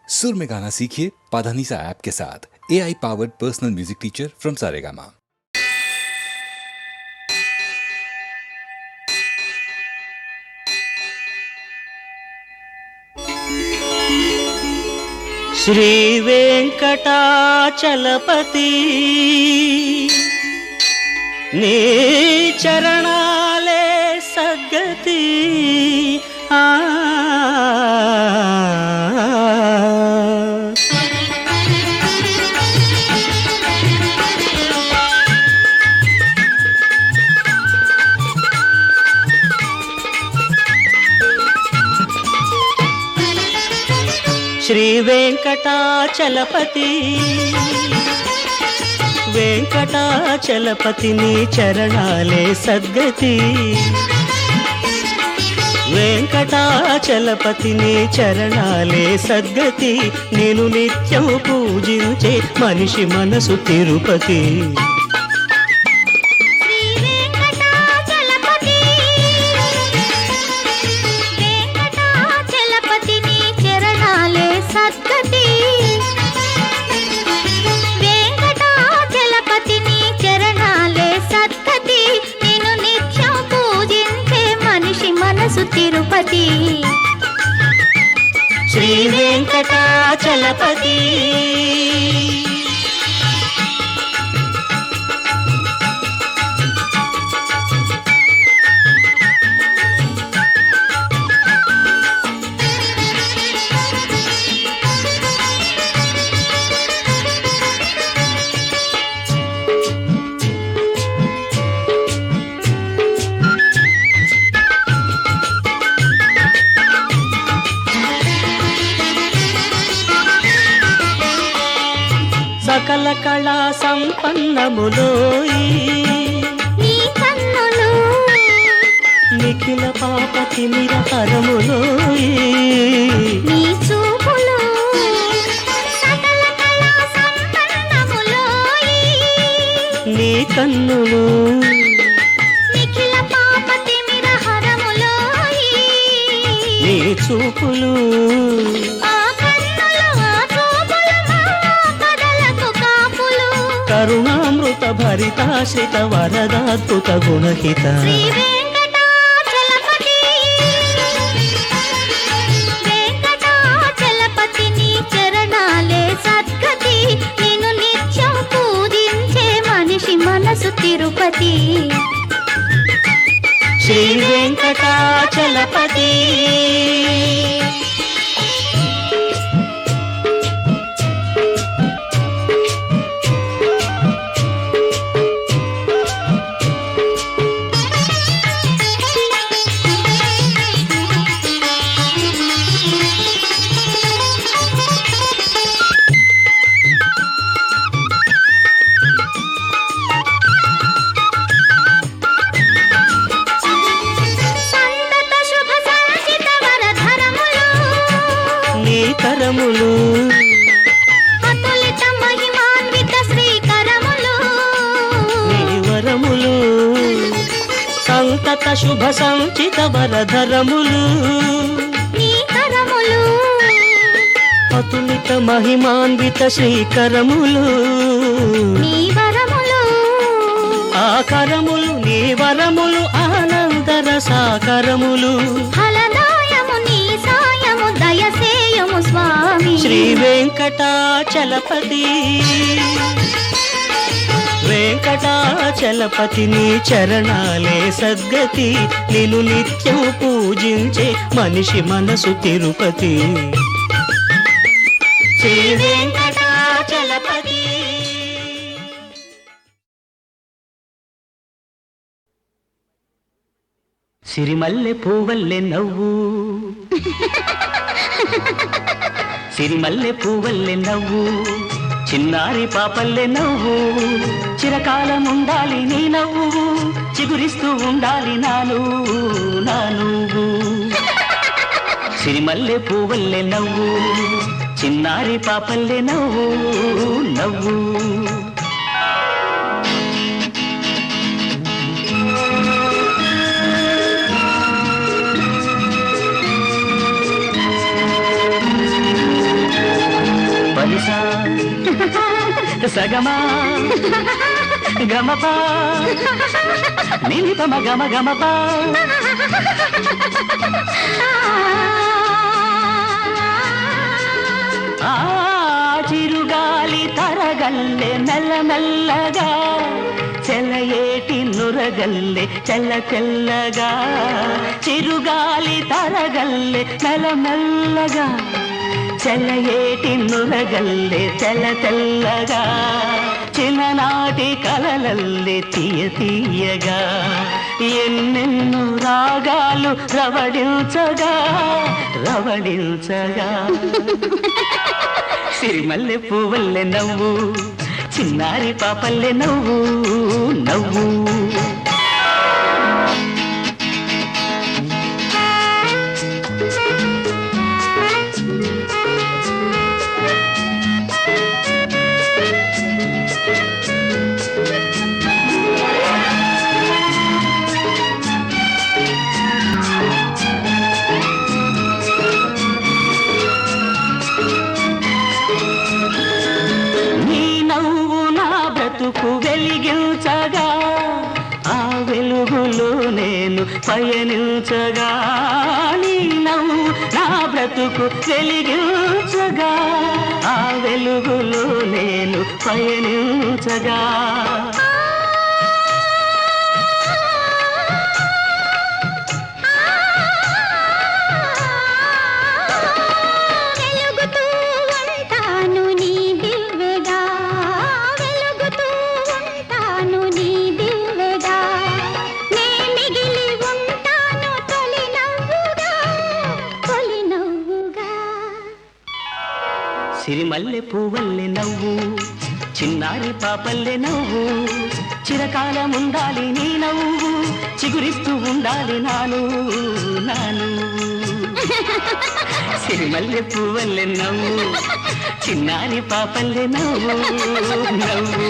सुर में गाना सीखिए पाधानीसा ऐप के साथ। AI powered personal music teacher from Saregama. Shri Venkatachalapati నీ చరణాలే సద్గతి శ్రీ వెంకటాచలపతి వెంకటాచలపతి నీ చరణాలే సద్గతి వెంకటాచలపతి నీ చరణాలే సద్గతి నేను నిత్యం పూజించే మనిషి మనసు తిరుపతి తిరుపతి శ్రీ వెంకటాచలపతి సకల కళా సంపన్నములోయి నీ కన్నులు నిఖిల పాప తిమిర హరములోయి నీ చూపులు సకల కళా సంపన్నములోయి నీ కన్నులు నిఖిల పాప తిమిర హరములోయి నీ చూపులు కరుణామృత భరితాశ్రిత వరదాద్భుత గుణహిత శ్రీ వెంకటాచలపతి వెంకటాచలపతి నీ చరణాలే సద్గతి నేను నిత్యం పూజించే మనిషి మనసు తిరుపతి శ్రీ వెంకటాచలపతి కరములు అతులిత మహిమాన్విత శ్రీకరములు నీ వరములు సంతత శుభ సంచిత వరధరములు నీ కరములు అతులిత మహిమాన్విత శ్రీకరములు నీ వరములు ఆ కరములు నీ వరములు ఆనందర సాకరములు స్వామి శ్రీ వెంకటాచలపతి వెంకటాచలపతి నీ చరణాలే సద్గతి నిన్ను నిత్యం పూజించే మనిషి మనసు తిరుపతి శ్రీ వెంకటాచలపతి సిరిమల్లె పూవల్లె నవ్వు సిరిమల్లె పూవల్లె నవ్వు చిన్నారి పాపల్లె నవ్వు చిరకాలం ఉండాలి నీ నవ్వు చిగురిస్తూ ఉండాలి నా నువ్వు సిరిమల్లె పూవల్లె నవ్వు చిన్నారి పాపల్లె నవ్వు సనిసా సగమా గమపా నిలిపమ గమ గమపా ఆ చిరుగాలి తరగల్లె మెల్లమెల్లగా చెలయేటి నురగల్లె చెల్ల చెల్లగా చిరుగాలి తరగల్లె మెల్లమెల్లగా చెలయేటి నురగల్లె చెల్ల చెల్లగా చిన్ననాటి కలలల్లె తీయ తీయగా ఎన్నెన్నో రాగాలు రవడించగా రవడించగా సిరిమల్లె పువ్వల్లె నవ్వు చిన్నారి పాపల్లె నవ్వు నవ్వు వెలిగించగా ఆ వెలుగులో నేను పయనించగా నీ నవ్వు నా బ్రతుకు వెలిగించగా ఆ వెలుగులో నేను పయనించగా సిరిమల్లె పువ్వల్లె నవ్వు చిన్నారి పాపల్లె నవ్వు చిరకాలం ఉండాలి నీ నవ్వు చిగురిస్తూ ఉండాలి నాను నాను సిరిమల్లె పువ్వల్లె నవ్వు చిన్నారి పాపల్లె నవ్వు నవ్వు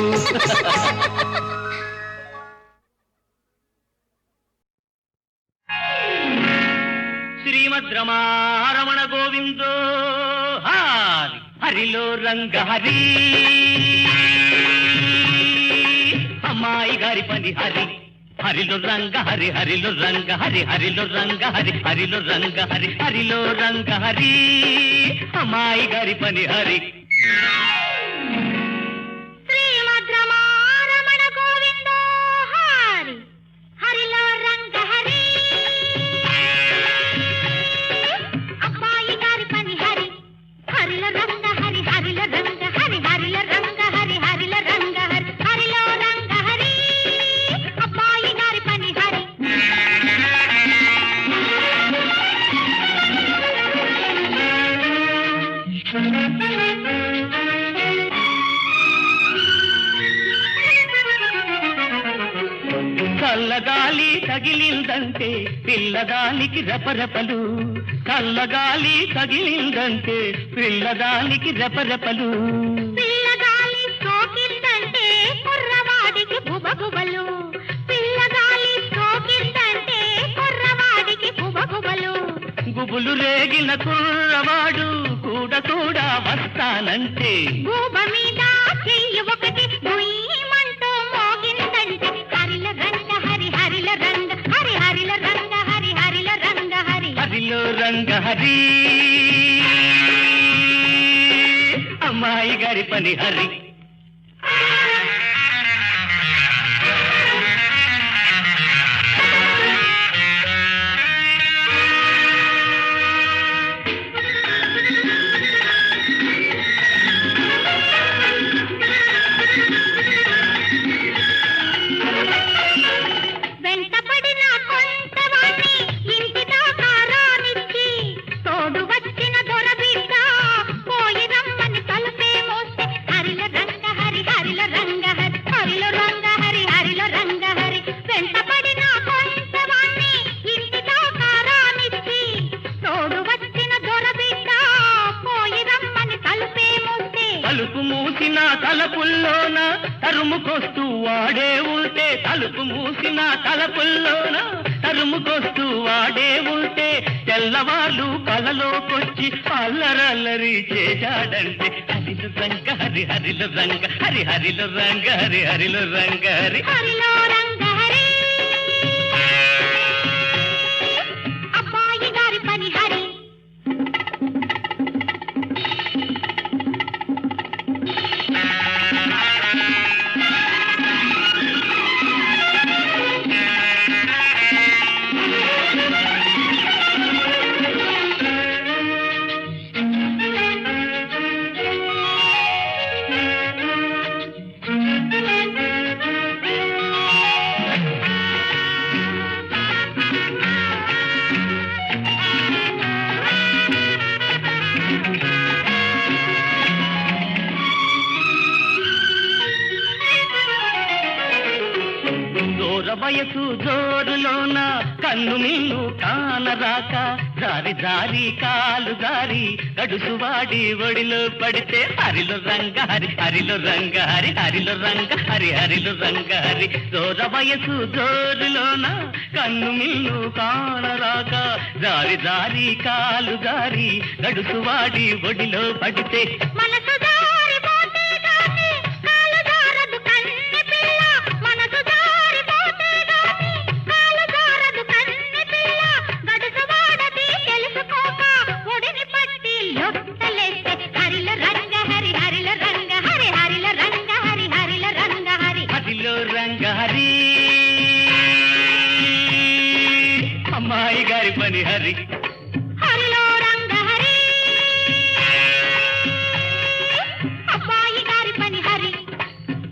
శ్రీమద్ రమారమణ గోవిందో హారి హరిలో రంగ హరి అమ్మాయి గారి పని హరి హరిలో రంగ హరి హరిలో రంగ హరి హరిలో రంగ హరి హరిలో రంగ హరి హరిలో రంగ హరి అమ్మాయి గారి పని హరి శ్రీమద్ రమారమణ గోవిందో హారి హరిలో రంగ హరి అమ్మాయి గారి పని హరి హరిల రంగ హరి హరిల రంగ హరి హరిల రంగ హరి హరిల రంగ హరి హరిలో రంగ హరి అమ్మాయి గారి పని హరి చల్లగాలి తగిలిందంటే పిల్లదానికి రెపరెపలు చల్లగాలి తగిలిందంటే పిల్లదానికి రెపరెపలు పిల్లగాలి సోకిందంటే కుర్రవాడికి బుబగుబలు పిల్లగాలి సోకిందంటే కుర్రవాడికి బుబగుబలు గుబులు రేగిన కుర్రవాడు కూడా కూడా వస్తానంటే గూబ మీద చెయ్యి ఒకటి గుయ్యమంటూ మోగిందంటే హరిల రంగ హరి హరిల రంగ హరి హరిల రంగ హరి హరిల రంగ హరి హరిలో రంగ హరి అమ్మాయి గారి పని హరి వెంటపడిన కొంతవాణ్ణి ఇంటి దాకా రానిచ్చి తోడు వచ్చిన దొరబిడ్డ పోయి రమ్మని తలుపే మోస్తే హరిల రంగ హరి హరిల రంగ హరి హరిల రంగ హరి హరిల రంగ హరి వెంటపడిన కొంతవాణ్ణి ఇంటి దాకా రానిచ్చి తోడు వచ్చిన దొరబిడ్డ పోయి రమ్మని తలుపే మోస్తే తలుపు మూసిన తలపుల్లోన తరుముకొస్తూ వాడే ఉంటే తలుపు మూసిన తలపుల్లోన తరుముకొస్తూ వాడే ఉంటే తెల్లవాళ్ళు కలలోకొచ్చి అల్లరల్లరి చేశాడంటే హరిలో రంగ హరి హరిలో రంగ హరి హరిలో రంగ హరి హరిలో రంగ హరి హరిలో రంగ హరి అబ్బాయి గారి పని హరి వయసు జోరులోన కన్ను మిన్ను కానరాక జారి జారి కాలు జారి గడుసువాడి ఒడిలో పడితే హరిలో రంగ హరి హరిలో రంగ హరి హరిలో రంగ హరి హరిలో రంగ హరి జోర వయసు జోరులోన కన్ను మిన్ను కానరాక జారి జారి కాలు జారి గడుసువాడి ఒడిలో పడితే మనసు జారిపోతే గాని కాలు జారదు కన్నె పిల్ల మనసు జారిపోతే గాని కాలు జారదు కన్నె పిల్ల గడుసు వాడది తెలుసుకోక ఒడిని పట్టి లొట్టలేస్తే హరిల రంగ హరి హరిల రంగ హరి హరిల రంగ హరి హరిల రంగ హరి హరిలో రంగ హరి అమ్మాయి గారి పని హరి హరిలో రంగ హరి అబ్బాయి గారి పని హరి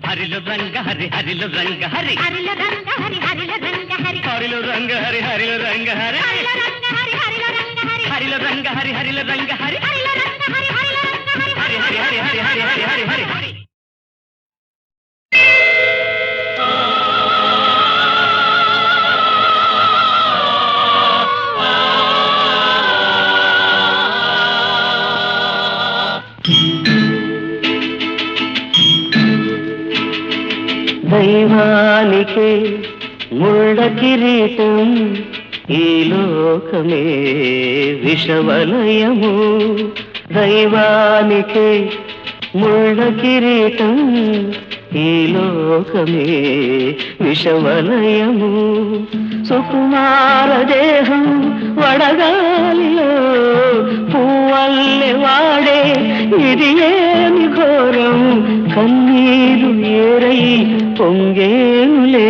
హరిలో రంగ హరి హరిలో రంగ హరి హరిల రంగ హరి హరిల రంగ హరి హరిలో రంగ హరి హరిలో రంగ హరి హరిల రంగ హరి హరిల రంగ హరి హరిలో రంగ హరి హరిలో రంగ హరి హరిల రంగ హరి హరిల రంగ హరి హరి హరి హరి హరి హరి హరి హరి హరి హరి దైవానికి ముళ్ళ కిరీటం ఈ లోకమే విషవలయము దైవానికి ముళ్ళ కిరీటం ఈ లోకమే విషవలయము సుకుమార దేహం వడగాలిలో పువ్వల్లె వాడే ఇది ఏమి ఘోరం కన్నీరు ఏరై పొంగేనులే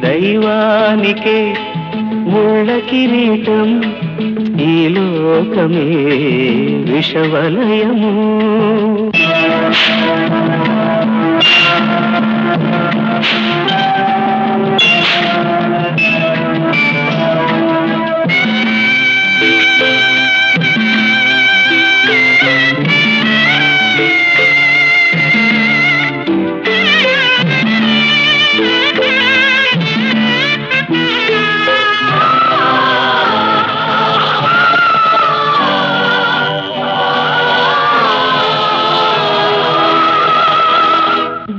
దైవానికే ముళ్ళ కిరీటం ఈ లోకమే విషవలయము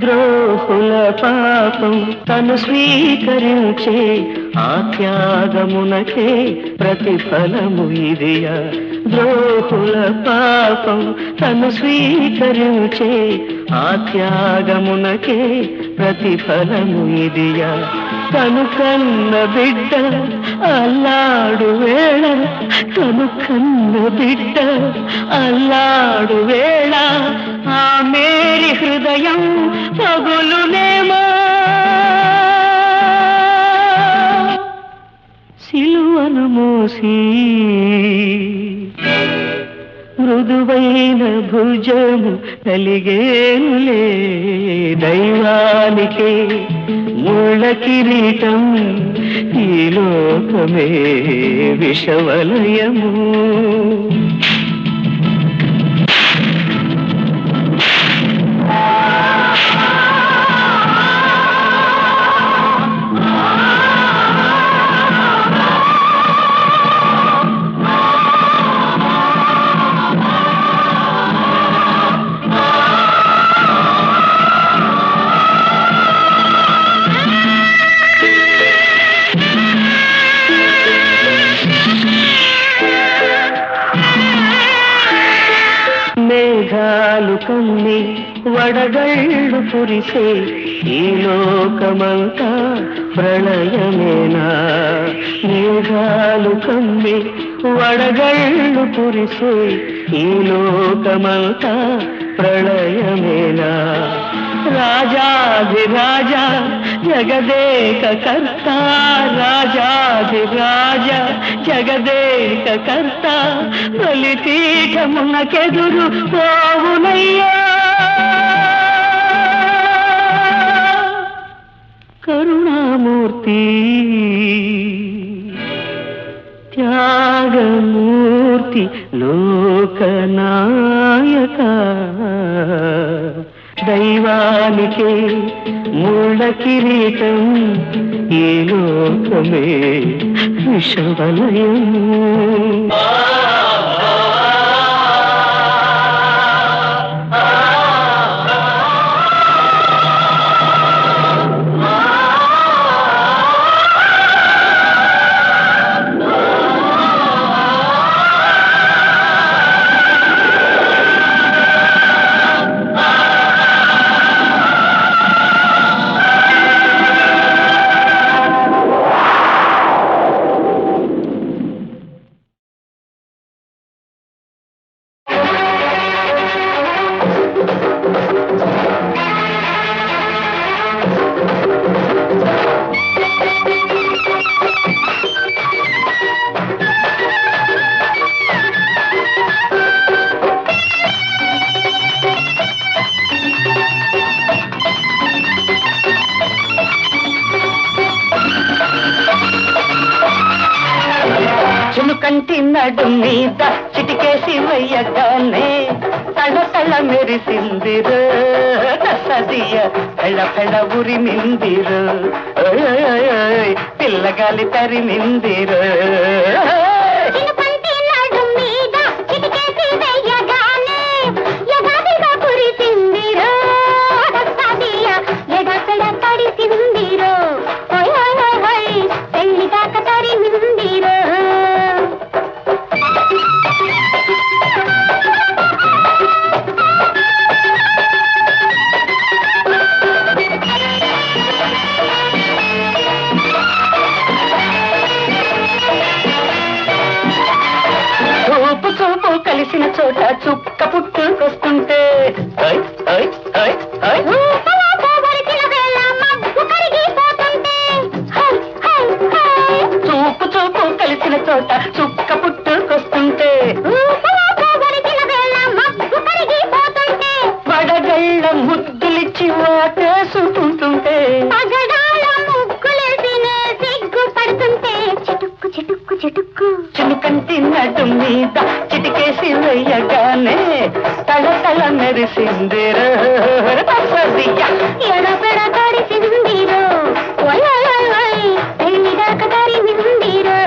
ద్రోహుల పాపం తను స్వీకరించే ఆ త్యాగమునకే ప్రతిఫలము ఇదియా ద్రోహుల పాపం తను స్వీకరించే ఆ త్యాగమునకే ప్రతిఫలము ఇదియా తను కన్న బిడ్డ అల్లాడు వేళ తను కన్న బిడ్డ అల్లాడు వేళ ఆ మేరీ హృదయం పగులునేమో సిలువను మోసి మృదువైన భుజము కలిగేనులే దైవానికి ముళ్ళ కిరీటం ఈ లోకమే విషవలయము మేఘాలు కమ్మి వడగళ్ళు కురిసే ఈ లోకమంతా ప్రళయమేనా మేఘాలు కమ్మి వడగళ్ళు కురిసే ఈ లోకమంతా ప్రళయమేనా రాజాధిరాజ జగదేక కర్త రాజాధిరాజ జగదేక కర్త బలిపీఠమునకెదురు పోవునయ్యా కరుణామూర్తి త్యాగమూర్తి లోకనాయక దైవానికే ముళ్ళ కిరీటం ఈ లోకమే విషవలయం చినుకంటి నడు మీద చిటికేసి వెయ్యగానే తళ తళ మెరిసిందిరు సదియ పెళ్ళ పెళ్ళ ఉరిమిందిరు పిల్లగాలి తరిమిందిరు కలిసిన చోట చుక్క పుట్టుకొస్తుంటే చూపు చూపు కలిసిన చోట చుక్క పుట్టుకొస్తుంటే వడగళ్ళ ముద్దులిచ్చి వాటేసుకుంటుంటే చినుకంటి నడు మీద చిటికేసి వెయ్యగానే తళ తళ మెరిసిందిరు ఎడపెడ తడిసిందిరు పెళ్లిదాక తరిమిందిరు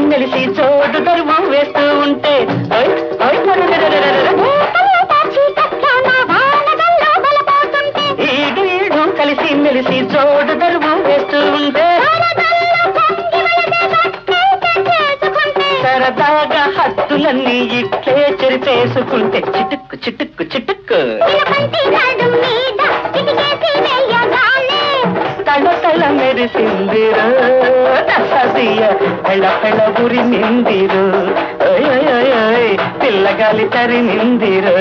మెలిసి చోటు ధర్మం వేస్తూ ఉంటే ఈడు ఈడు కలిసి మెలిసి చోటు ధర్మం వేస్తూ ఉంటే సరదాగా హత్తులన్నీ ఇట్లే చెరిపేసుకుంటే చిటుక్కు చిటుక్కు చిటుక్కు తల తల మెరిసిందిరు సదియ పెళ్ళ పెళ్ళ ఉరిమిందిరు పిల్లగాలి తరిమిందిరు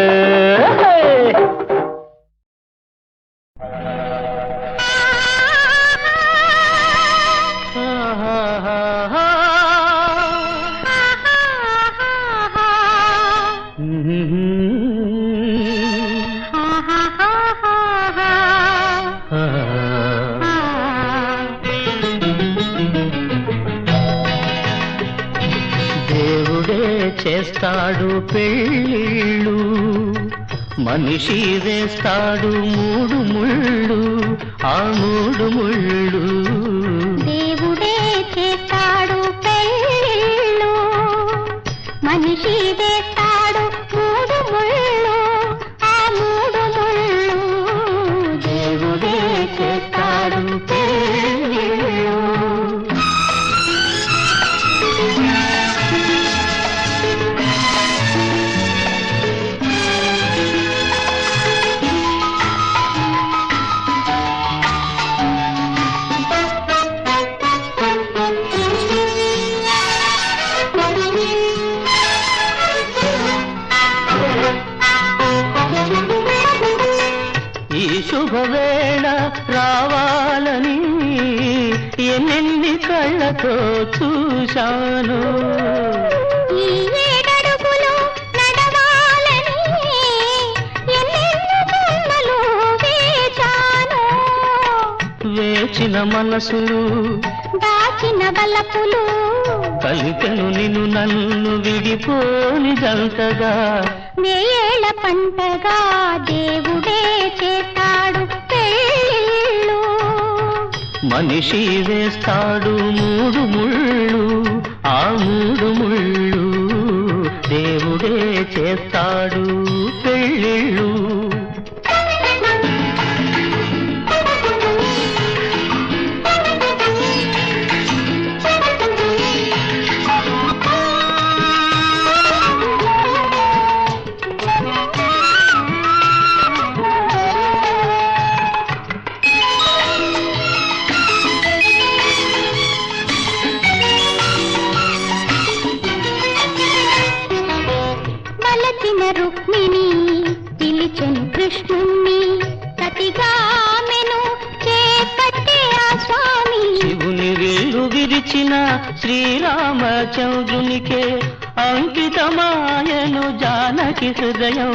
చేస్తాడు పెళ్ళిళ్ళు మనిషి వేస్తాడు మూడు ముళ్ళు ఆ మూడు ముళ్ళు దేవుడే చేస్తాడు పెళ్ళిళ్ళు కళ్ళతో చూశాను. ఈ ఏడడుగులు నడవాలని ఎన్నెన్నో జన్మలు వేచాను. వేచిన మనసులు దాచిన బలపులు కలితను నిన్ను నన్ను విడిపోని జంటగా. వేయేళ్ల పంటగా దేవుడే చేస్తాడు పెళ్ళిళ్ళు. మనిషి వేస్తాడు 3 ముళ్ళు, ఆ 3 ముళ్ళు దేవుడే చేస్తాడు పెళ్ళిళ్ళు. వలచిన రుక్మిణి పిలిచెను కృష్ణుణ్ణి, సతిగామెను చేపట్టే ఆ స్వామి. శివుని వేలు విరిచిన శ్రీరామచంద్రునికే అంకితమాయను జానకి హృదయం.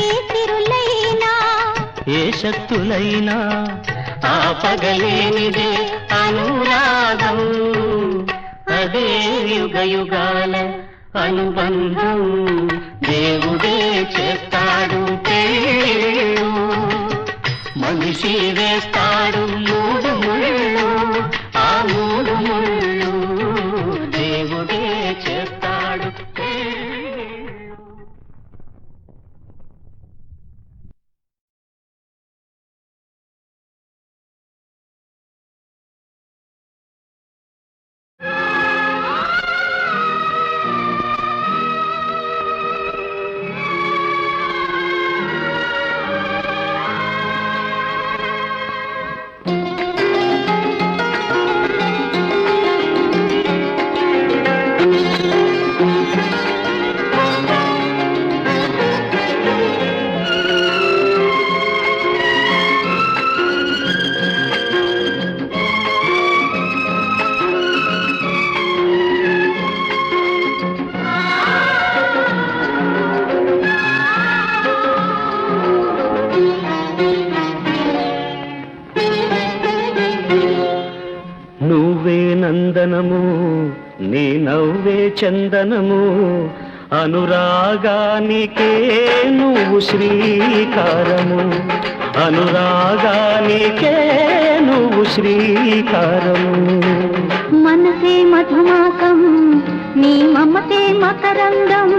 ఏ సిరులైనా ఏ శక్తులైనా ఆపగలేనిదే అనురాగం. అదే యుగ యుగాల అనుబంధం. దేవుడే చేస్తాడు పెళ్ళిళ్ళు. మనిషి వేస్తాడు 3 ముళ్ళు, ఆ 3 ముళ్ళు దేవుడే చేస్తాడు పెళ్ళిళ్ళు. నువ్వే నందనము, నీ నవ్వే చందనము. అనురాగానికే నువ్వు శ్రీకారము, అనురాగానికే నువ్వు శ్రీకారము. మనసే మధుమాసం, నీ మమతే మకరందం.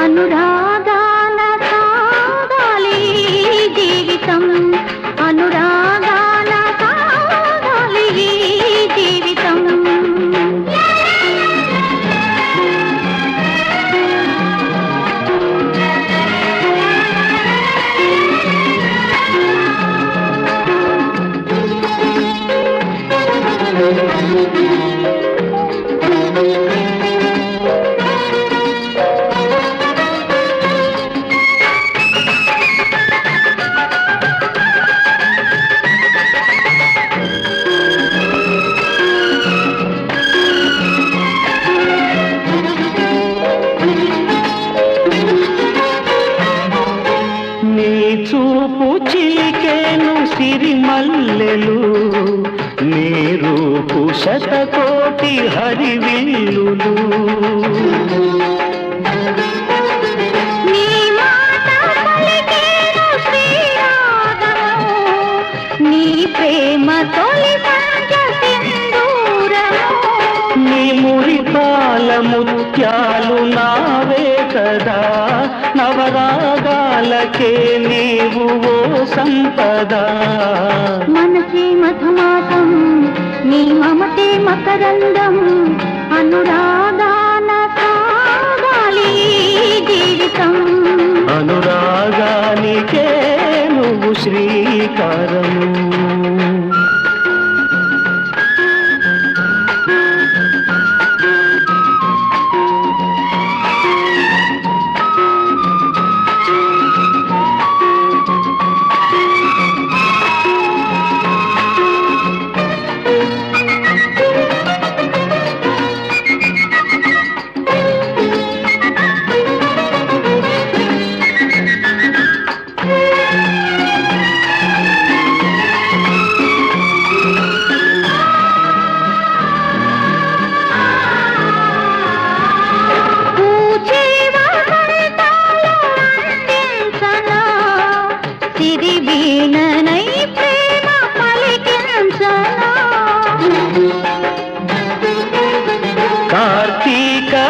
అనురాగాల సాగాలి జీవితం, అనురాగాల సాగాలి జీవితం. చూపు చిలికేను సిరిమల్లెలు, నీ రూపు శతకోటి హరివిల్లులు. నీ మాట పలికేను శ్రీరాగము, నీ ప్రేమ తొలి సంధ్య సింధూరము. నీ మురిపాల ముత్యాలు నావే కదా, నవరాగాలకే నీవు ఓ సంపద. మనసే మధుమాసం, నీ మమతే మకరందం. అనురాగాన సాగాలి జీవితం, అనురాగానికే నువ్వు శ్రీకారము.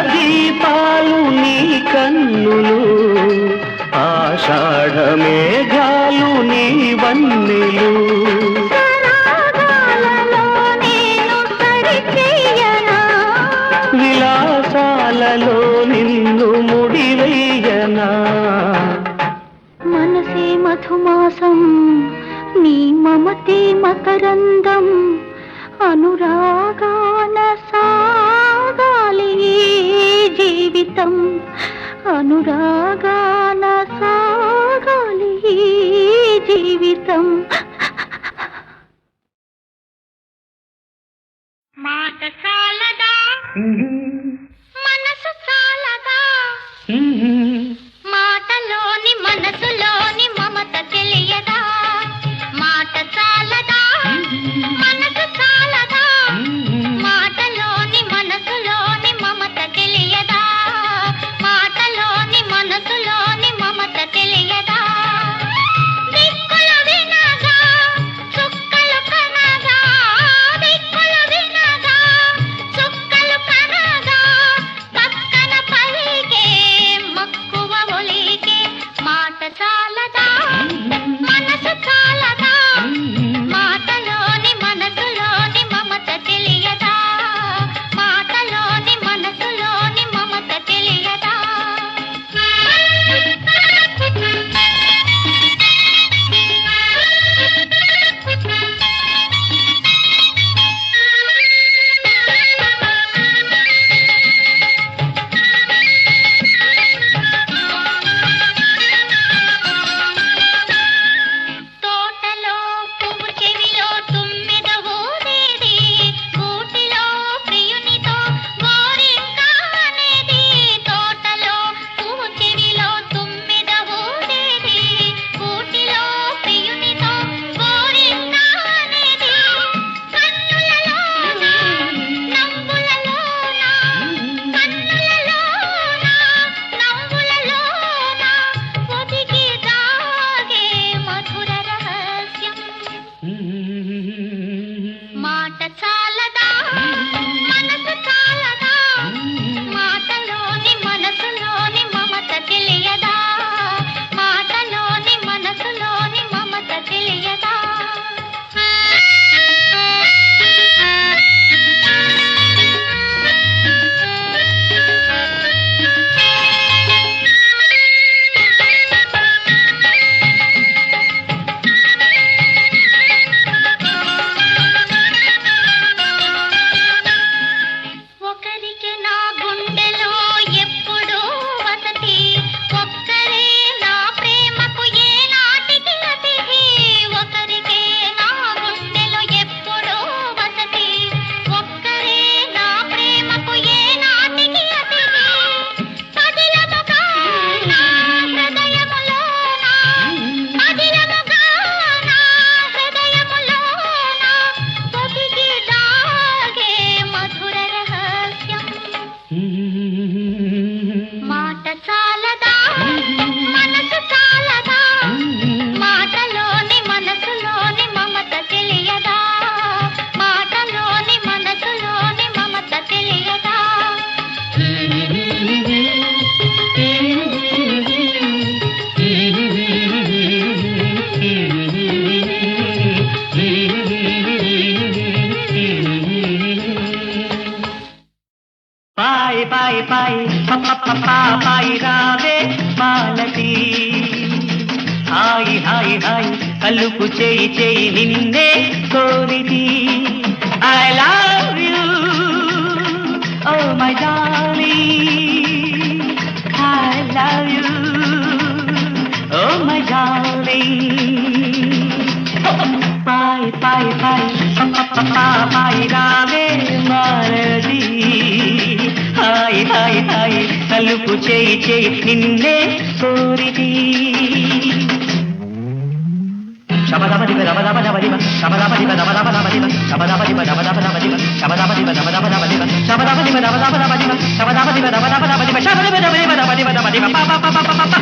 దీపాలు నీ కన్నులు ఆషాఢ మేఘాలు నీ వన్నెలు సరాగాలలో నేను సరిచేయనా విలాసాలలో నిన్ను ముడివేయనా మనసే మధుమాసం నీ మమతే మకరందం అనురాగాన సాగాలి ఈ జీవితం అనురాగాన సాగాలి ఈ జీవితం మాట చాలదా మనసు చాలదా మాటలోని మనసులోని మమత తెలియదా మాట చాలదా మనసు చాలదా మాటలోని మనసులోని మమత తెలియదా మాటలోని మనసులోని మమత తెలియదా దిక్కులు వినగా చుక్కలు కనగా దిక్కులు వినగా చుక్కలు కనగా పక్కన పలికే మక్కువ ఒలికే మాట చాలదా మనసు చాలదా మాటలోని మనసులోని మమత తెలియదా మాటలోని మనసులోని మమత తెలియదా తోటలో పువ్వు చెవిలో తుమ్మెద ఊదేది గూటిలో ప్రియునితో గోరింక అనేది తోటలో పువ్వు చెవిలో తుమ్మెద ఊదేది గూటిలో ప్రియునితో గోరింక అనేది కన్నులలోన నవ్వులలోన కన్నులలోన నవ్వులలోన ఒదిగి దాగే మధుర రహస్యం మాట చాలదా మనసు చాలదా మాటలోని మనసులోని మమత తెలియదా మాటలోని మనసులోని మమత తెలియదా ఒకరికి నా గుండెలో ఎప్పుడూ వసతి ఒక్కరే నా ప్రేమకు ఏనాటికి అతిథి ఒకరికే నా గుండెలో ఎప్పుడూ వసతి ఒక్కరే నా ప్రేమకు ఏనాటికి అతిథి పదిలముగా నా హృదయములోన పదిలముగా నా హృదయములోన ఒదిగి దాగే మధుర రహస్యం మాట చాలదా మనసు చాలదా మాటలోని మనసులోని మమత తెలియదా మాటలోని మనసులోని మమత తెలియదా పాయి పాయి పాయి పాయి రావే మాలతి హాయి హాయి హాయి కలుపు చేయి చేయి నిన్నే కోరిది I love you oh my darling I love you oh my darling పాయి పాయి పాయి పాయి రావే మాలతి హాయి హాయి హాయి కలుపు చేయి చేయి నిన్నే కోరిది శబదబదిబ దబదబదబదిబ శబదబదిబ దబదబదబదిబ శబదబదిబ దబదబదబదిబ శబదబదిబ దబదబదబదిబ శబదబదిబ దబదబదబదిబ శబదబదిబ దబదబదబదిబ శబదబదిబ దబదబదబదిబ పా పా పా పా పా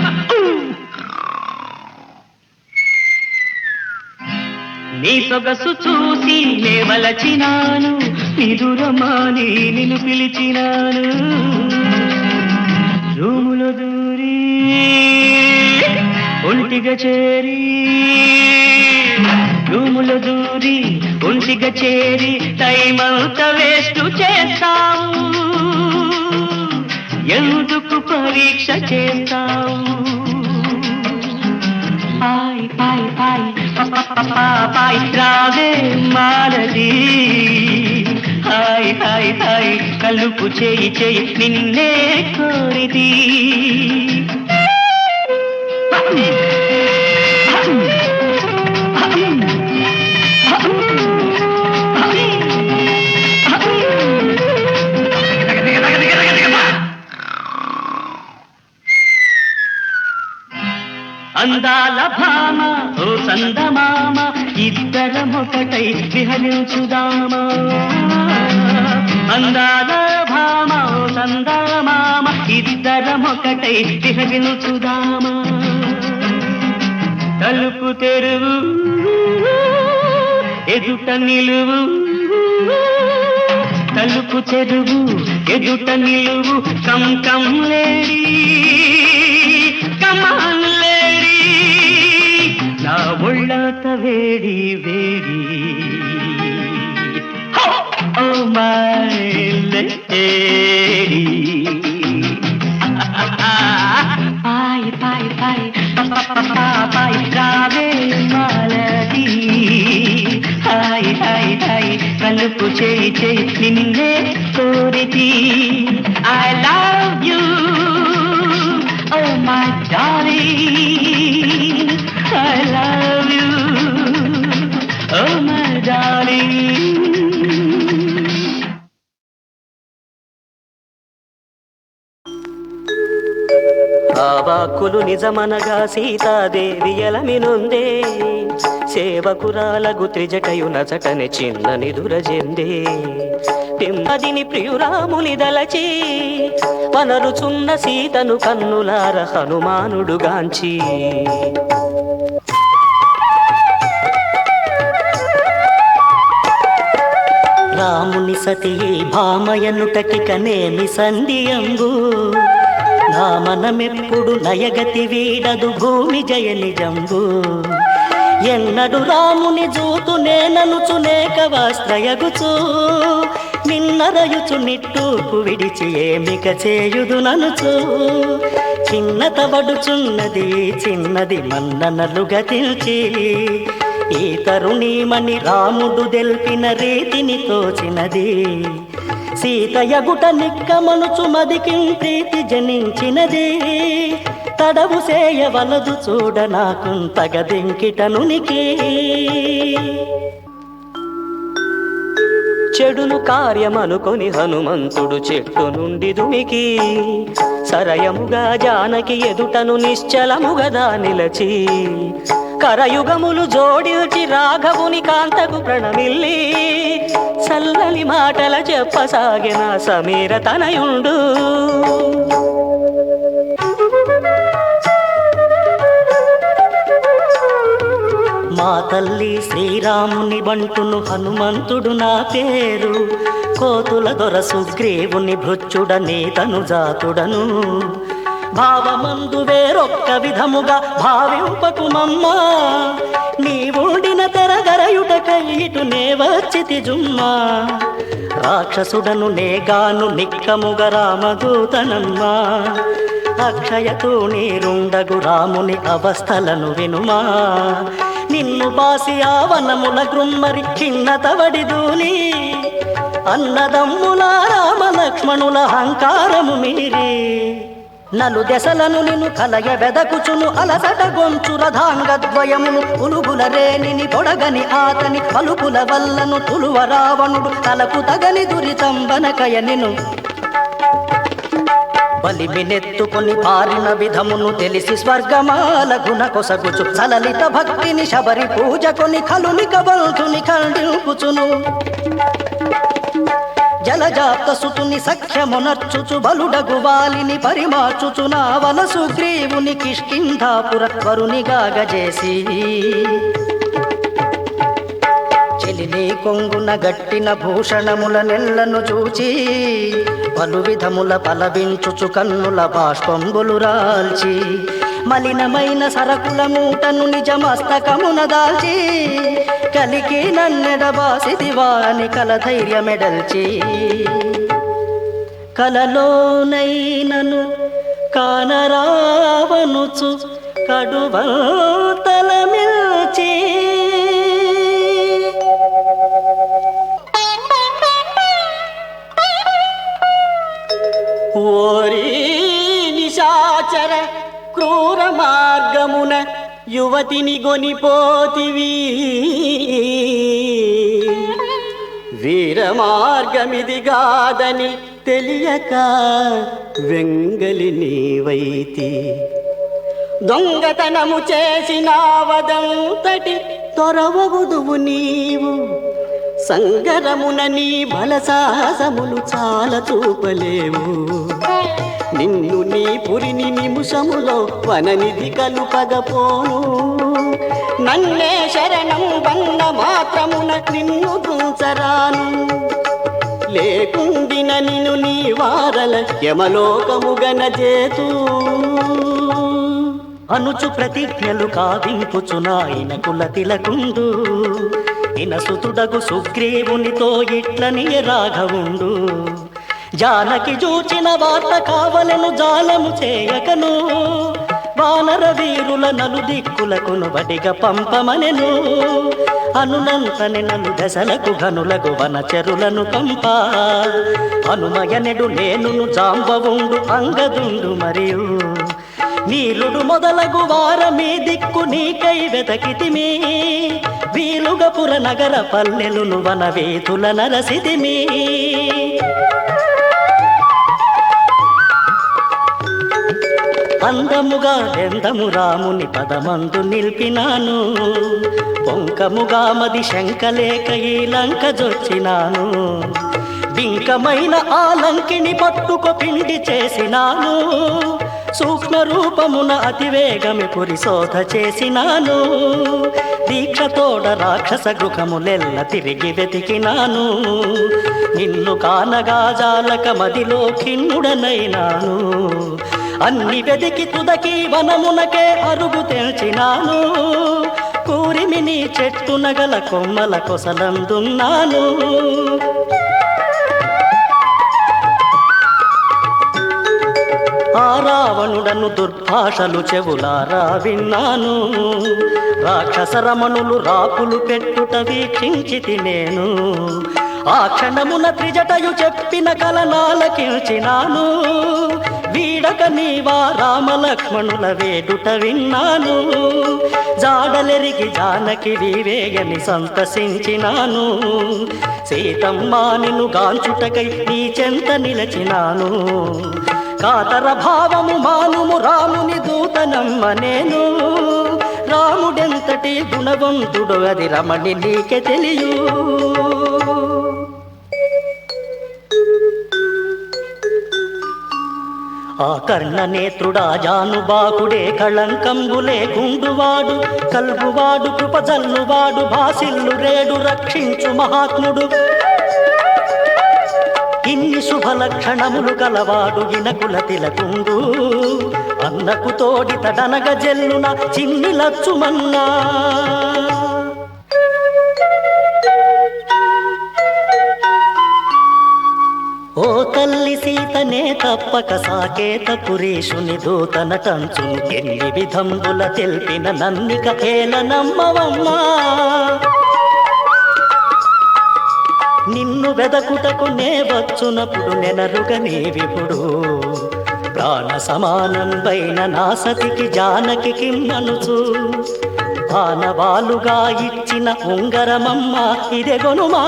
నీ సొగసు చూసి నేవలచినాను నిదురమాని నిన్ను పిలిచినాను ఒంటిగా చేరి రూముల దూరి ఒంటిగా చేరి టైం అంతా వేస్ట్ చేస్తావు, ఎందుకు పరీక్ష చేస్తావు? పాయ్ పాయ్ పాయ్ పాయ్ రావే మాలది, హాయ్ హాయ్ హాయ్ కలుపు చేయి చేయి నిన్నే కోరిది. అందాల భామ ఓ చందమామ ఇద్దరమొకటై విహరించుదామా, అందాల భామ ఓ చందమామ ఇద్దరమొకటై విహరించుదామా. తలుపు తెరువు ఎదుట నిలువు, తలుపు తెరువు ఎదుట నిలువు, కమ్ కమ్ లేడీ కమాన్ లేడీ, నా ఒళ్ళంత వేడి వేడి. ఓ మై లేడీ, పాయ్ పాయ్ పాయ్ పాయ్ రావే మాలది, హాయ్ హాయ్ హాయ్ కలుపు చేయి చేయి నిన్నే కోరితి. I love you oh my darling, I love you oh my darling. ఆ వాక్కులు నిజమనగా సీతాదేవి ఎలమినుందే, సేవకురాలగు త్రిజటయు నచటని చిన్నని దురజెందే. తిమ్మదిని ప్రియురాముని దలచి వనరుచున్న సీతను కన్నులార హనుమానుడుగాంచి. రాముని సతీ భామయనుటకికనేమి సంధియంబు, నా మనమెప్పుడు నయగతి వీడదు భూమి జయ నిజంబు. ఎన్నడు రాముని జూతు నేననుచునేక వాస్త్రయగుచు, నిన్నరయుచు నిట్టూపు విడిచి ఏమిక చేయుదు ననుచు. చిన్నత వడుచున్నది చిన్నది మన్ననలుగా తిల్చి, ఈ తరుణీమణి రాముడు దెల్పిన రీతిని తోచినది. సీతయగుట నిక్కమనుచు మదికి ప్రీతి జనించినది, తడవు సేయవలదు చూడ నాకుంతగదింకిటనునికి. చెడును కార్యమనుకొని హనుమంతుడు చెట్టు నుండి దుమికి, సరయముగా జానకి ఎదుటను నిశ్చలముగదా నిలచి. కరయుగములు జోడించి రాఘవుని కాంతకు ప్రణమిల్లి, చల్లని మాటల చెప్పసాగిన సమీర తనయుండు. మా తల్లి శ్రీరాముని బంటును హనుమంతుడు నా పేరు, కోతుల దొర సుగ్రీవుని భృత్యుడనే తను జాతుడను. భావమందు వేరొక్క విధముగా భావింపకుమమ్మ, నీవుండిన తెరగరయుటకై ఇటునే వచ్చితి జుమ్మా. రాక్షసుడను నేగాను నిక్కముగ రామదూతనమ్మా, అక్షయతో నీరుండగు రాముని అవస్థలను వినుమా. నిన్ను బాసి ఆ వనముల గ్రుమ్మరి చిన్నతవడిదూని, అన్నదమ్ముల రామ లక్ష్మణుల అహంకారము మీరి. నలు దశలను నిన్ను కలయ వెదకుచును అలసట గొంచు రథాంగద్వయమును, పులుగుల రేణిని పొడగని ఆతని పలుకుల వల్లను తులువ రావణుడు, తలకు తగని దురితంబనకయ నిను. బలిమినెత్తుకొని పారిన విధమును తెలిసి స్వర్గమాల గుణ కొసగుచు, సలలిత భక్తిని శబరి పూజకొని కలుని కబల్తుని ఖండింపుచును. జలజాప్త సుతుని సఖ్యమునర్చుచు బలుడగు వాలిని పరిమార్చుచు, నావల సుగ్రీవుని కిష్కింధాపుర వరునిగా గజేసి. చెలిని కొంగున గట్టిన భూషణముల నెల్లను చూచి, పలు విధముల పలవించుచు కన్నుల బాష్పంబులు రాల్చి. మలినమైన సరకుల మూటను నిజమస్తకమున దాల్చి కలికి నన్నెడబాసిదివా అని కల ధైర్యమెడల్చి కలలోనైనను కానరావనుచు కడువంతల మిల్చి ఓరి నిశాచర క్రూర మార్గమున యువతిని గొనిపోతివి వీర మార్గమిది గాదని తెలియక వెంగలి నీవైతి దొంగతనము చేసినావదంతటి తొరవగుదువు నీవు సంగరమున నీ బలసాహసములు చాలా చూపలేవు నిన్ను నీ పురిని నిముషములో వననిధి కలుపగపోను నన్నే శరణం వన్న మాత్రమున నిన్ను గుంచరాను లేకుండిన నిన్ను నీ వారల యమలోకముగన చేతూ అనుచు ప్రతిజ్ఞలు కావింపుచు నాయన కుల తిలకుండు ఇనసుతుడగు సుగ్రీవునితో ఇట్లని రాఘవుండు జానకి చూచిన వార్త కావలను జాలము చేయకను వానర వీరుల నలు దిక్కులకును బడిగ పంపమనెను అనునంతని నలు దశలకు ఘనులకు వనచరులను పంప హనుమయనెడు నేనును జాంబవుండు అంగదుండు మరియు నీలుడు మొదలగు వారమీ దిక్కు నీకై వెతకితిమి వీలుగపుర నగర పల్లెలును వన వేతుల నరసితిమి అందముగా ఎందము రాముని పదమందు నిల్పినాను పొంకముగా మది శంకలేక ఈ లంక జొచ్చినాను బింకమైన ఆ లంకిని పట్టుకు పిండి చేసినాను సూక్ష్మ రూపమున అతివేగమి పురిశోధ చేసినాను దీక్షతోడ రాక్షస గృహములెల్ల తిరిగి వెతికినాను నిన్ను కానగా జాలక మదిలో ఖిన్నుడనైనాను అన్ని వెదికి తుదకి వనమునకే అరుగు తెల్చినాను కూరిమి నీ చెట్టు నగల కొమ్మల కొసలందున్నాను ఆ రావణుడను దుర్భాషలు చెవులారా విన్నాను రాక్షస రమణులు రాపులు పెట్టుట వీక్షించితి నేను ఆ క్షణమున త్రిజటయు చెప్పిన కలనాలకిల్చినాను వీడక నీవా రామలక్ష్మణుల వేడుట విన్నాను జాడలెరిగి జానకి వివేయని సంతసించినాను సీతమ్మ నిన్ను గాంచుటకై నీ చెంత నిలచినాను కాతర భావము మానుము రాముని దూతనమ్మ నేను రాముడెంతటి గుణవంతుడు అది రమణి నీకే తెలియు ఆ కర్ణ నేత్రుడా జానుబాకుడే కళంకంబులే గుండువాడు కల్బువాడు కృపజల్లువాడు భాసిల్లు రేడు రక్షించు మహాత్ముడు ఇన్ని శుభ లక్షణములు గలవాడు ఇనకుల తిలకుండు అన్నకు తోడి తడనగ జల్లున చిన్ని లచ్చుమన్నా ఓ తల్లి సీతనే తప్పక సాకేత పురీషుని దూతన టంచును ఎన్ని విధంబుల తెల్పిన నన్నిక హేళనమ్మవమ్మా నిన్ను వెదకుటకు నే వచ్చునప్పుడు నెనరుగ నీవిపుడు ప్రాణ సమానంబైన నా సతికి జానకి కిమ్మనుచు ఆనవాలుగా ఇచ్చిన ఉంగరమమ్మ ఇదెగొనుమా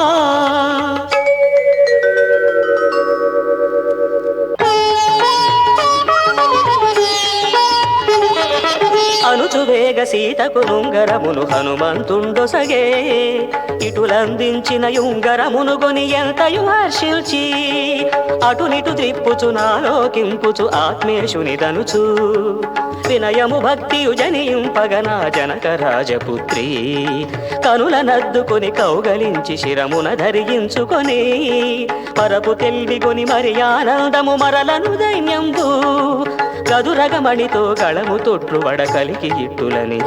అనుచువేగ సీతకు ఉంగరమును హనుమంతుండొసగే ఇటులందించిన యుంగరమును గొని ఎంతయు హర్షిల్చి అటునిటు త్రిప్పుచు నాలోకింపుచు ఆత్మేశునిదనుచు వినయము భక్తియు జనింపగనా జనక రాజపుత్రి కనుల నద్దుకొని కౌగలించి శిరమున ధరించుకొని పరపు తెల్విగొని మరి ఆనందము మరలను దైన్యంబు గదురగమణితో గళము తొట్టు వడకలికి ఇట్టులని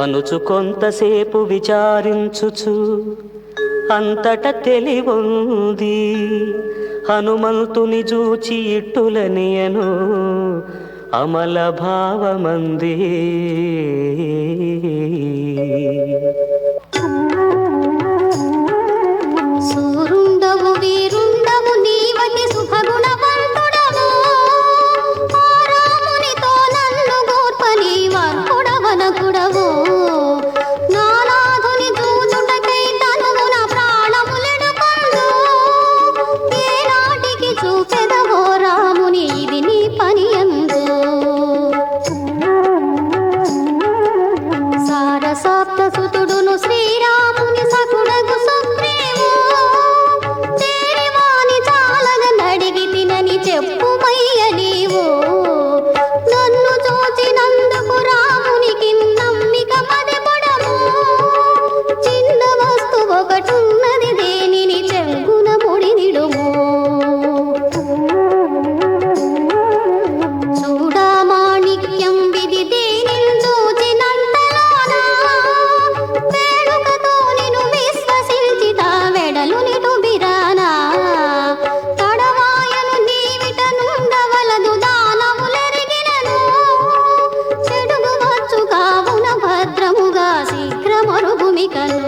అనుచు కొంతసేపు విచారించుచు అంతట తెలివొంది హనుమంతుని జూచి ఇట్టులనియను అమల భావమంది సూరుండవు వీరుండవు నీవటి సుఖగుణవంతుడవు రామునితో నన్ను గోర్పని వర్కుడవనకుడవు నానాధుని చూచుటకై తనువున ప్రాణములెడుకొందు ఏనాటికి చూపెదవో రాముని ఇది నీ పని యందు సారసాప్త సుతుడును శ్రీరాముని సకుడగు సుగ్రీవు చేరివాని చాలగ నడిగి తినని చెప్పుమయ్య నీవు నన్ను చూచినందుకు రామునికి నమ్మిక మదిపడము చిన్న వస్తు ఒకటున్నది దేనిని చెంగున ముడినిడుము చూడామాణిక్యం విధి దేనిని చూచినంతలోనా వేడుకతో నిన్ను విశ్వసించిత వెడలు నిటు బిరానా తడవాయను నీవిట నుండవలదు దానములెరిగినను చెడుగు వచ్చు కావున భద్రముగా శీఘ్రమరుగుమికను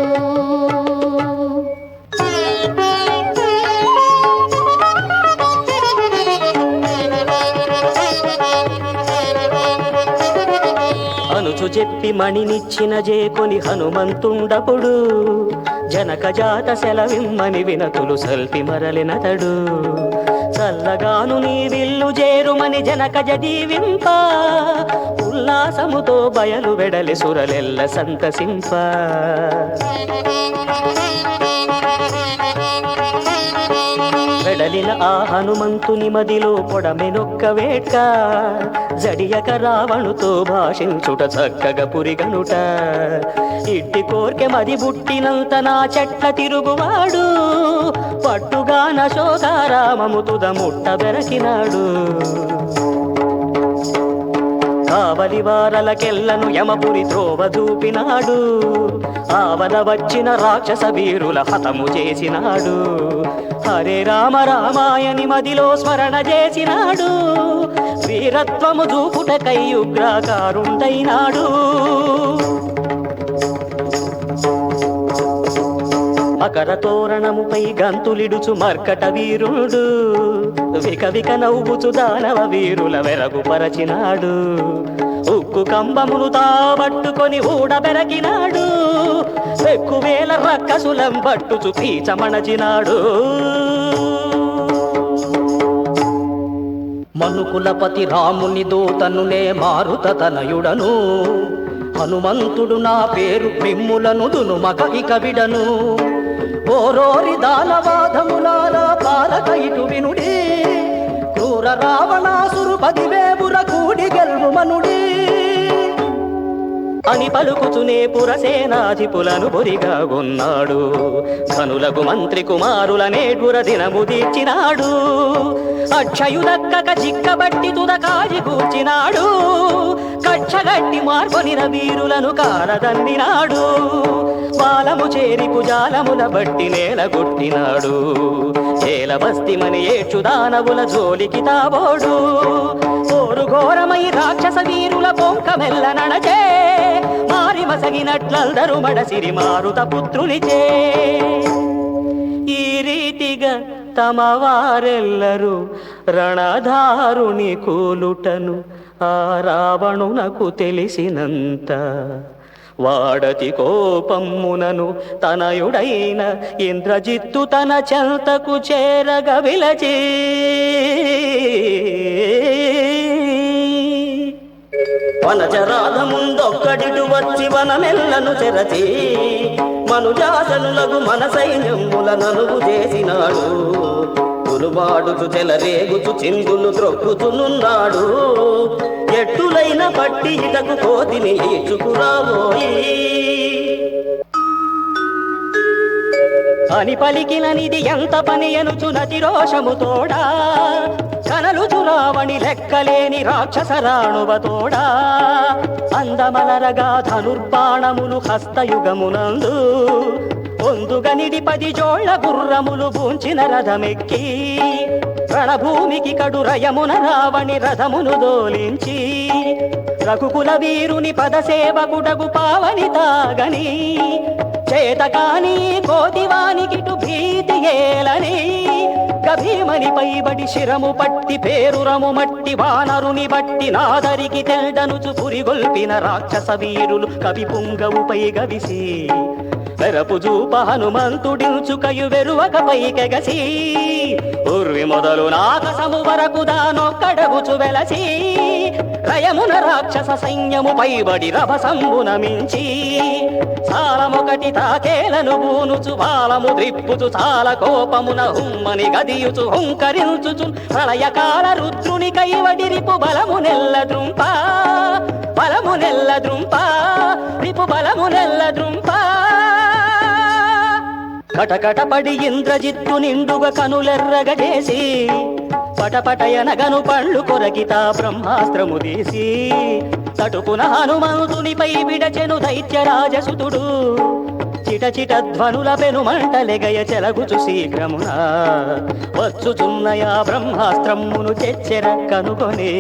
అనుచు చెప్పి మణినిచ్చిన జేకొని హనుమంతుండపుడు జనక జాత సెలవిమ్మని వినతులు సల్పి మరలినతడు చల్లగాను నీ విల్లు చేరుమని జనక జదీవింప ఉల్లాసముతో బయలు వెడలి సురలెల్ల సంతసింప వెడలిన ఆ హనుమంతుని మదిలో పొడమెనొక్క వేట్క జడియక రావణుతో భాషించుట చక్కగా పురిగనుట ఇట్టి కోర్కె మది బుట్టినంత నా చెట్ల తిరుగువాడు పట్టుగాన శోకారామము తుద ముట్ట బెరకినాడు కావలి వారలకెల్లను యమపురి త్రోవ చూపినాడు ఆవద వచ్చిన రాక్షస వీరుల హతము చేసినాడు హరే రామ రామాయని మదిలో స్మరణ చేసినాడు వీరత్వము చూపుటకై ఉగ్రాకారుండైనాడు మకర తోరణముపై గంతులిడుచు మర్కట వీరుడు విక నవ్వుచు దానవ వీరుల వెరగుపరచినాడు ఉక్కు కంబమును తాబట్టుకొని ఊడబెరకినాడు ఎక్కువేల రక్కసులం పట్టుచు పీచమణచినాడు మనుకులపతి రాముని దూతనునే మారుత తనయుడను హనుమంతుడు నా పేరు మిమ్ములను దును మగ ఇక విడను ఓరోరి దానవాదములాల పాలక ఇటు వినుడి క్రూర రావణాసురు పదివేపుర కూడి గెల్వు మనుడి అని పలుకుచునే పురసేనాధిపులను బొరిగా ఉన్నాడు. ధనులకు మంత్రి కుమారులనేడుర దినము తీర్చినాడు. అక్షయుదక్కక చిక్కబట్టి తుదకాజి కూర్చినాడు. కక్షగట్టి మార్కొనిన వీరులను కాలదన్నినాడు. బాలము చేరి కుజాలముల బట్టి నేలగొట్టినాడు. ఏలబస్తిమని ఏడ్చు దానవుల జోలికి తాబోడు. ఓరు ఘోరమై రాక్షస వీరుల పొంకమెల్ల నడచే. మారి మసగినట్లందరూ మడసిరి మారుత పుత్రునిచే. ఈ రీతిగా తమ వారెల్లరూ రణధారుని కూలుటను ఆ రావణునకు తెలిసినంత వాడతి కోపమ్మునను తనయుడైన ఇంద్రజిత్తు తన చెంతకు చేరగ విలచి వనచరాధముందొక్కడిటు వచ్చి వనమెల్లను చెరచి మనుజాసనులకు మన సైన్యముల నలుగు చేసినాడు. తులుబాడుచు చెలరేగుచు చిందులు త్రొక్కుచునున్నాడు. ఎట్టులైన పట్టి ఇటకు కోతిని ఈడ్చుకురాబోయి అని పలికిననిది ఎంత పని అనుచు నతి రోషముతోడా. కనలుచు రావణి లెక్కలేని రాక్షస రాణువతోడా. అందమలరగా ధనుర్బాణములు హస్తయుగమునందు పొందుగనిడి 10 జోళ్ల గుర్రములు బూంచిన రథమెక్కి రణభూమికి కడురయమున రావణి రథమును దోలించి రఘుకుల వీరుని పదసేవకుడగు పావని తాగని చేతకాని కోతివానికిటు భీతి ఏలని గభీమని పైబడి శిరము పట్టి పేరురము మట్టి వానరుని బట్టి నాదరికి తెల్డనుచు పురిగొల్పిన రాక్షస వీరులు కవి పుంగవుపై గవిసి వెరపు జూప హనుమంతుడించుకయు వెరువక పైకెగసి ఉర్వి మొదలు నాకసము వరకు దానొక్కడగుచు వెలసి రయమున రాక్షస సైన్యము పైబడి రభసంబున మించి సాలమొకటి తాకేలను బూనుచు బాలము ద్రిప్పుచు చాలా కోపమున హుమ్మని గదియుచు హుంకరించుచు ప్రళయకాల రుద్రుని కైవడి రిపు బలము నెల్ల ద్రుంప బలము నెల్ల ద్రుంప రిపు బలము నెల్ల ద్రుంప కటకటపడి ఇంద్రజిత్తు నిండుగా కనులెర్రగ చేసి పటపటయనగను పండ్లు కొరకితా బ్రహ్మాస్త్రము తీసి తటుకున హనుమంతునిపై విడచెను దైత్యరాజసుతుడు చిట చిట ధ్వనుల పెనుమంటలెగయ చెలగుచు శీఘ్రమున వచ్చుచున్నయా బ్రహ్మాస్త్రమును చెచ్చెర కనుకొని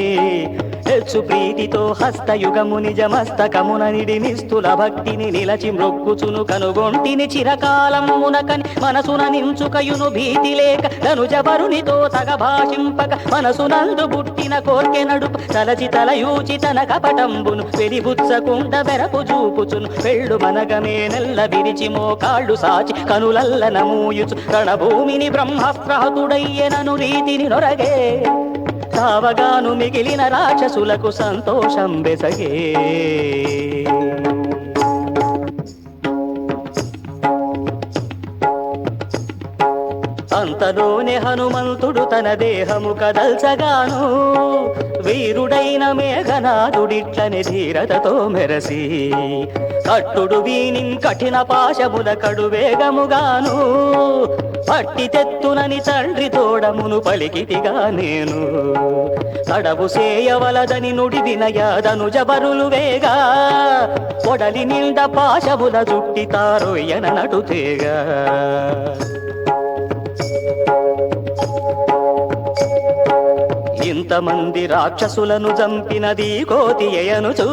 హెచ్చు ప్రీతితో హస్తయుగము నిజమస్తకమున నిడి నిస్తుల భక్తిని నిలచి మ్రొక్కుచును కనుగొంటిని చిరకాలమునకని మనసున నించుకయును భీతి లేక ధనుజబరునితో తగ భాషింపక మనసునందు బుట్టిన కోర్కె నడుపు తలచి తలయూచి తన కపటంబును వెలిబుచ్చకుండ బెరపు చూపుచును పెళ్ళు మనగమే నెల్ల విరిచి మోకాళ్ళు సాచి కనులల్ల నమూయుచు రణభూమిని బ్రహ్మాస్త్రహతుడయ్యెనను రీతిని నొరగే తావగాను మిగిలిన రాక్షసులకు సంతోషం బెసగే అంతలోనే హనుమంతుడు తన దేహము కదల్చగాను వీరుడైన మేఘనాథుడిట్లని ధీరతతో మెరసి కట్టుడు వీనిం కఠిన పాశముల కడు వేగముగాను పట్టి తెత్తునని తండ్రి తోడమును పలికితిగా నేను తడవు సేయవలదని నుడి వినయాదను జబరులు వేగా కొడలి నిండ పాశముల జుట్టి తారొయ్యన నటుతేగా ఇంతమంది రాక్షసులను చంపినది కోతి అయనుచు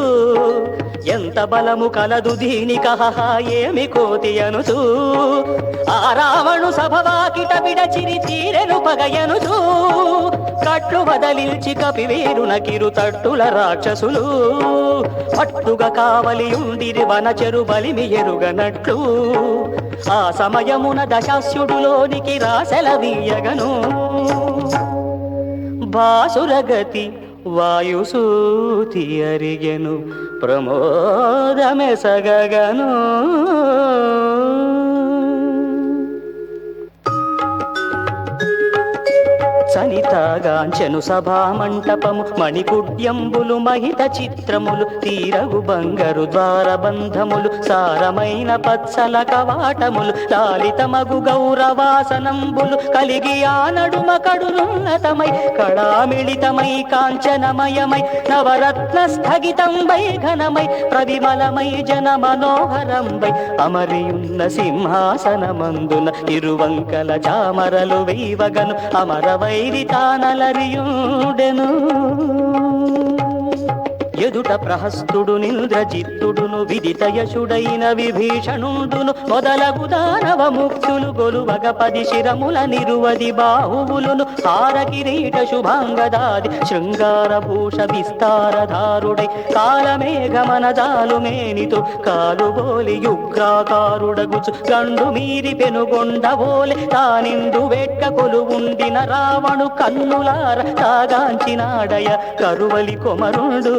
ఎంత బలము కలదు దీనిక ఏమి కోతి అనుచు ఆ రావణు సభవాకిట విడచిరి తీరెను పగయనుచు కట్లు వదలిల్చి కపివీరున కిరు తట్టుల రాక్షసులు పట్టుగా కావలి ఉండిరి వనచెరు బలిమి ఎరుగనట్లు ఆ సమయమున దశాస్యుడులోనికి రాసెలవీయగను భాసురగతి వాయుసూతి అరిగెను ప్రమోదమెసగగను సనితాగాంచెను సభా మంటపము మణికుడ్యంబులు మహిత చిత్రములు తీరగు బంగరు ద్వారబంధములు సారమైన పచ్చల కవాటములు లాలితమగు గౌరవాసనంబులు కలిగి ఆ నడుమ కడునున్నతమై కళామిళితమై కాంచనమయమై నవరత్న స్థగితంబై ఘనమై ప్రవిమలమై జన మనోహరంబై అమరియున్న సింహాసనమందున ఇరువంకల చామరలు వేవగను అమర వైరి తానలరియుడెను ఎదుట ప్రహస్తుడు నింద్రజిత్తుడును విదితయశుడైన విభీషణుండును మొదలగు దానవ ముక్తులు గొలువగ 10 శిరముల నిరువది బాహువులును హార కిరీట శుభాంగదాది శృంగారభూష విస్తారధారుడై కాలమేఘమన జాలుమేనితో కాలుబోలి యుగ్రాకారుడగుచు గండు మీరి పెనుగొండవోలె తానిండు వెట్క కొలువుండిన రావణు కన్నులార తాగాంచినాడయ కరువలి కొమరుడు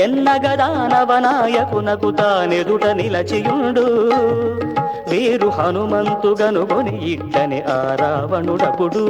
ఎన్నగదానవనాయకునకు తానెదుట నిలచియుండు వీరు హనుమంతు గనుగొని ఇట్టని ఆ రావణుడపుడు